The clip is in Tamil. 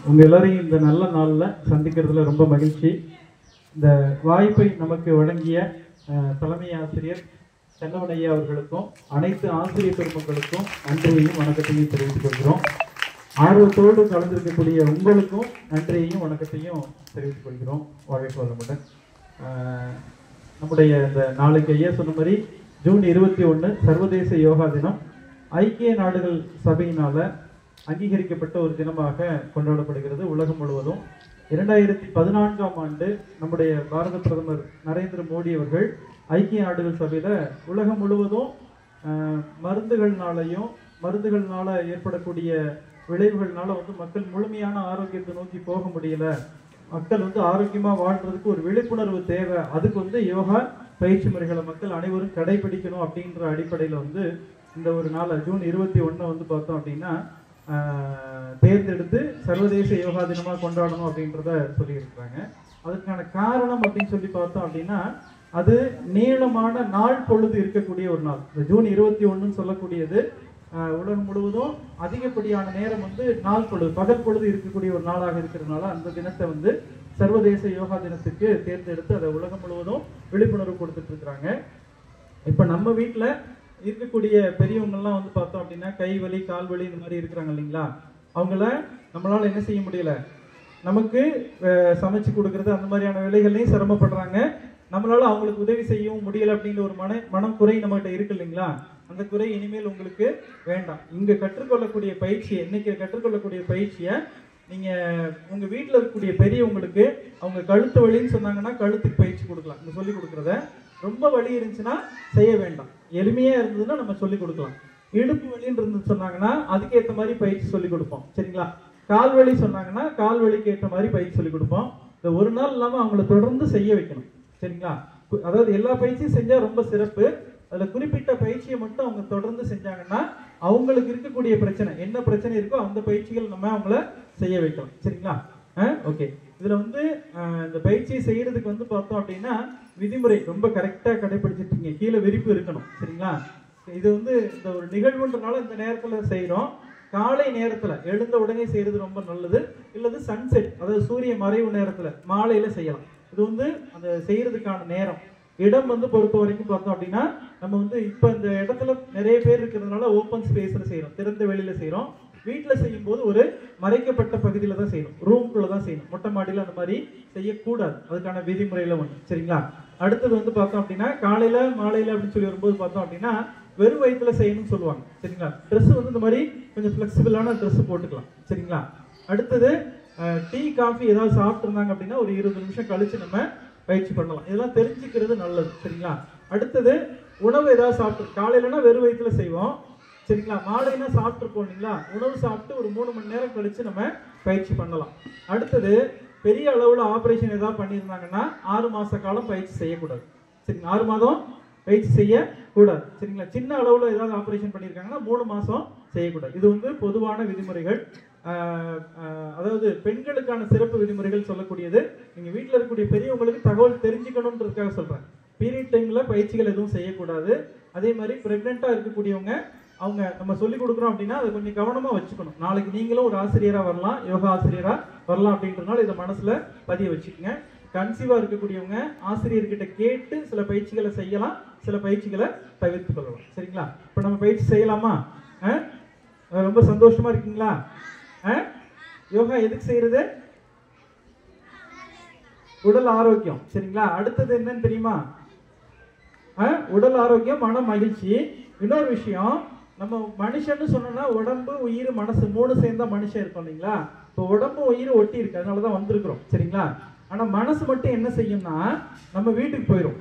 உங்கள் எல்லாரையும் இந்த நல்ல நாளில் சந்திக்கிறதுல ரொம்ப மகிழ்ச்சி. இந்த வாய்ப்பை நமக்கு வழங்கிய தலைமை ஆசிரியர் சென்னவன் ஐயா அவர்களுக்கும் அனைத்து ஆசிரியர் பெருமக்களுக்கும் நன்றியையும் வணக்கத்தையும் தெரிவித்துக் கொள்கிறோம். ஆர்வத்தோடு கலந்திருக்கக்கூடிய உங்களுக்கும் நன்றியையும் வணக்கத்தையும் தெரிவித்துக் கொள்கிறோம். வாழ்க்கை வளமுடன். நம்முடைய இந்த நாளைக்கு ஐயா சொன்ன மாதிரி ஜூன் 21 சர்வதேச யோகா தினம் ஐக்கிய நாடுகள் சபையினால அங்கீகரிக்கப்பட்ட ஒரு தினமாக கொண்டாடப்படுகிறது உலகம் முழுவதும். 2014ஆம் ஆண்டு நம்முடைய பாரத பிரதமர் நரேந்திர மோடி அவர்கள் ஐக்கிய நாடுகள் சபையில உலகம் முழுவதும் மருந்துகள்னால ஏற்படக்கூடிய விளைவுகள்னால மக்கள் முழுமையான ஆரோக்கியத்தை நோக்கி போக முடியல, மக்கள் ஆரோக்கியமா வாழ்றதுக்கு ஒரு விழிப்புணர்வு தேவை, அதுக்கு யோகா பயிற்சி முறைகளை மக்கள் அனைவரும் கடைபிடிக்கணும் அப்படின்ற அடிப்படையில் இந்த ஒரு நாள் ஜூன் 21 பார்த்தோம் அப்படின்னா தேர்ந்தெடுத்து சர்வதேச யோகா தினமாக கொண்டாடணும் அப்படின்றத சொல்லியிருக்கிறாங்க. அதுக்கான காரணம் அப்படின்னு சொல்லி பார்த்தோம் அப்படின்னா அது நீளமான நாள் பொழுது இருக்கக்கூடிய ஒரு நாள். இந்த ஜூன் 21 சொல்லக்கூடியது உலகம் முழுவதும் அதிகப்படியான நேரம் நாள் பொழுது பகல் பொழுது இருக்கக்கூடிய ஒரு நாளாக இருக்கிறதுனால அந்த தினத்தை சர்வதேச யோகா தினத்துக்கு தேர்ந்தெடுத்து அதை உலகம் முழுவதும் விழிப்புணர்வு கொடுத்துட்டு இருக்கிறாங்க. இப்போ நம்ம வீட்டில் இருக்கக்கூடிய பெரியவங்கள்லாம் பார்த்தோம் அப்படின்னா கை வலி கால் வலி இந்த மாதிரி இருக்கிறாங்க இல்லைங்களா, அவங்கள நம்மளால என்ன செய்ய முடியல, நமக்கு சமைச்சு கொடுக்கறது அந்த மாதிரியான வேலைகள்லையும் சிரமப்படுறாங்க, நம்மளால அவங்களுக்கு உதவி செய்யவும் முடியல அப்படிங்கிற ஒரு மனம் குறை நம்மகிட்ட இருக்கு இல்லைங்களா. அந்த குறை இனிமேல் உங்களுக்கு வேண்டாம். இங்க கற்றுக்கொள்ளக்கூடிய பயிற்சியை இன்னைக்கு கற்றுக்கொள்ளக்கூடிய பயிற்சியை நீங்க உங்க வீட்டில் இருக்கக்கூடிய பெரியவங்களுக்கு அவங்க கழுத்து வலின்னு சொன்னாங்கன்னா கழுத்துக்கு பயிற்சி கொடுக்கலாம். இங்க சொல்லி கொடுக்குறத ரொம்ப வலி இருந்துச்சுன்னா செய்ய வேண்டாம், எளிமையா இருந்ததுன்னா நம்ம சொல்லி கொடுக்கலாம். இடுப்பு வலின்னு இருந்து சொன்னாங்கன்னா அதுக்கேற்ற மாதிரி பயிற்சி சொல்லி கொடுப்போம் சரிங்களா. கால் வலி சொன்னாங்கன்னா கால் வலிக்கு ஏற்ற மாதிரி பயிற்சி சொல்லி கொடுப்போம். இந்த ஒரு நாள் இல்லாம அவங்கள தொடர்ந்து செய்ய வைக்கணும் சரிங்களா. அதாவது எல்லா பயிற்சியும் செஞ்சா ரொம்ப சிறப்பு, அதுல குறிப்பிட்ட பயிற்சியை மட்டும் அவங்க தொடர்ந்து செஞ்சாங்கன்னா அவங்களுக்கு இருக்கக்கூடிய பிரச்சனை என்ன பிரச்சனை இருக்கோ அந்த பயிற்சிகள் நம்ம அவங்கள செய்ய வைக்கலாம் சரிங்களா. ஓகே, இதுல இந்த பயிற்சியை செய்யறதுக்கு பார்த்தோம் அப்படின்னா விதிமுறை ரொம்ப கரெக்டா கடைபிடிச்சிருக்கீங்க. கீழே விரிப்பு இருக்கணும் சரிங்களா. இது இந்த ஒரு நிகழ்வுன்றனால இந்த நேரத்துல செய்யறோம். காலை நேரத்துல எழுந்த உடனே செய்யறது ரொம்ப நல்லது, இல்லது சன்செட் அதாவது சூரிய மறைவு நேரத்துல மாலையில செய்யலாம். இது அந்த செய்யறதுக்கான நேரம் இடம் பொறுத்த வரைக்கும் பார்த்தோம் அப்படின்னா நம்ம இப்ப இந்த இடத்துல நிறைய பேர் இருக்கிறதுனால ஓப்பன் ஸ்பேஸ்ல செய்யறோம், திறந்த வெளியில செய்யறோம். வீட்டுல செய்யும் போது ஒரு மறைக்கப்பட்ட பகுதியில தான் செய்யணும், ரூம்குள்ள தான் செய்யணும், மொட்டை மாடியில அந்த மாதிரி செய்யக்கூடாது. அதுக்கான விதிமுறையில சரிங்களா. அடுத்தது பார்த்தோம் அப்படின்னா காலையில மாலையில அப்படின்னு சொல்லி வரும்போது பார்த்தோம் அப்படின்னா வெறும் வயிற்றுல செய்யணும்னு சொல்லுவாங்க சரிங்களா. ட்ரெஸ் இந்த மாதிரி கொஞ்சம் ஃபிளெக்சிபிளான ட்ரெஸ் போட்டுக்கலாம் சரிங்களா. அடுத்தது டீ காஃபி ஏதாவது சாப்பிட்டு இருந்தாங்க அப்படின்னா ஒரு 20 நிமிஷம் கழிச்சு நம்ம பயிற்சி பண்ணலாம். இதெல்லாம் தெரிஞ்சுக்கிறது நல்லது சரிங்களா. அடுத்தது உணவு ஏதாவது சாப்பிட்டு காலையிலனா வெறும் வயிற்றுல செய்வோம் சரிங்களா, மாலைனா சாப்பிட்டுருப்போம் இல்லைங்களா, உணவு சாப்பிட்டு ஒரு 3 மணி நேரம் கழிச்சு நம்ம பயிற்சி பண்ணலாம். அடுத்தது பெரிய அளவுல ஆபரேஷன் ஏதாவது பண்ணியிருந்தாங்கன்னா 6 மாச காலம் பயிற்சி செய்யக்கூடாது சரிங்களா. 6 மாதம் பயிற்சி செய்யக்கூடாது சரிங்களா. சின்ன அளவுல ஏதாவது ஆபரேஷன் பண்ணியிருக்காங்கன்னா 3 மாசம் செய்யக்கூடாது. இது பொதுவான விதிமுறைகள். அதாவது பெண்களுக்கான சிறப்பு விதிமுறைகள் சொல்லக்கூடியது. நீங்க வீட்டில் இருக்கக்கூடிய பெரியவங்களுக்கு தகவல் தெரிஞ்சுக்கணுன்றதுக்காக சொல்றேன். பீரியட் டைம்ல பயிற்சிகள் எதுவும் செய்யக்கூடாது. அதே மாதிரி பிரெக்னெண்டா இருக்கக்கூடியவங்க அவங்க நம்ம சொல்லி கொடுக்குறோம் அப்படின்னா அதை கொஞ்சம் கவனமா வச்சுக்கணும். நாளைக்கு நீங்களும் ஒரு ஆசிரியரா வரலாம், யோகா ஆசிரியரா வரலாம் அப்படின்றதுனால இதை மனசுல பதிய வச்சுக்கோங்க. கன்சீவா இருக்கக்கூடியவங்க ஆசிரியர்கிட்ட கேட்டு சில பயிற்சிகளை செய்யலாம், சில பயிற்சிகளை தவிர்த்து கொள்ளலாம் சரிங்களா. இப்ப நம்ம பயிற்சி செய்யலாமா? ரொம்ப சந்தோஷமா இருக்கீங்களா? யோகா எதுக்கு செய்யறது? உடல் ஆரோக்கியம் சரிங்களா. அடுத்தது என்னன்னு தெரியுமா? உடல் ஆரோக்கியம், மன மகிழ்ச்சி. இன்னொரு விஷயம், நம்ம மனுஷன்னு சொன்னா உடம்பு உயிர் மனசு 3 சேர்ந்தா மனுஷன் இருக்கும் இல்லைங்களா. இப்போ உடம்பு உயிர் ஒட்டி இருக்கு, அதனாலதான் வந்திருக்கிறோம் சரிங்களா. ஆனா மனசு மட்டும் என்ன செய்யும்னா நம்ம வீட்டுக்கு போயிடும்.